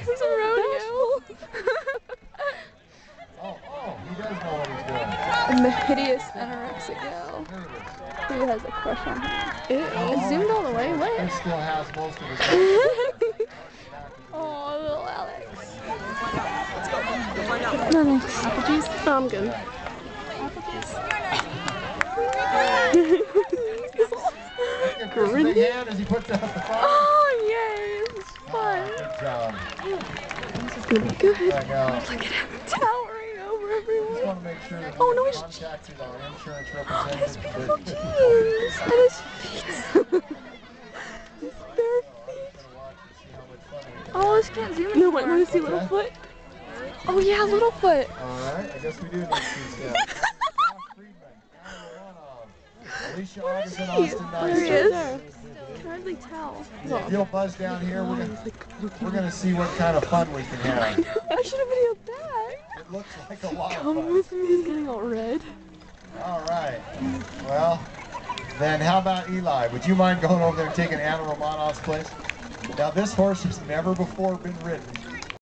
It's a rodeo. Oh, he does know what he's doing. And the hideous anorexic gal who has a crush on him. It zoomed all the way. What? He still has most of his. Oh, little Alex. You'll find out. No, thanks. Apple juice? Oh, I'm good. Big hand as he puts out the fire. Oh, yay! This is fun. Good job. This is gonna be good. I know. Look at him towering over everyone. Just want to make sure that Oh, no, we he's contacted our insurance his representative. beautiful jeans and his feet. His bare feet. Oh, this can't zoom anymore. No, want to see Littlefoot? Oh yeah, Littlefoot. Alright, I guess we do need to see that. Alicia August and Austin There he Nice. is. I can hardly tell. If you'll buzz down here, we're gonna see what kind of fun we can have. I should have videoed that. It looks like a lot of Come fun. with me. He's getting all red. Alright. Well, then how about Eli? Would you mind going over there and taking Anna Romanov's place? Now this horse has never before been ridden.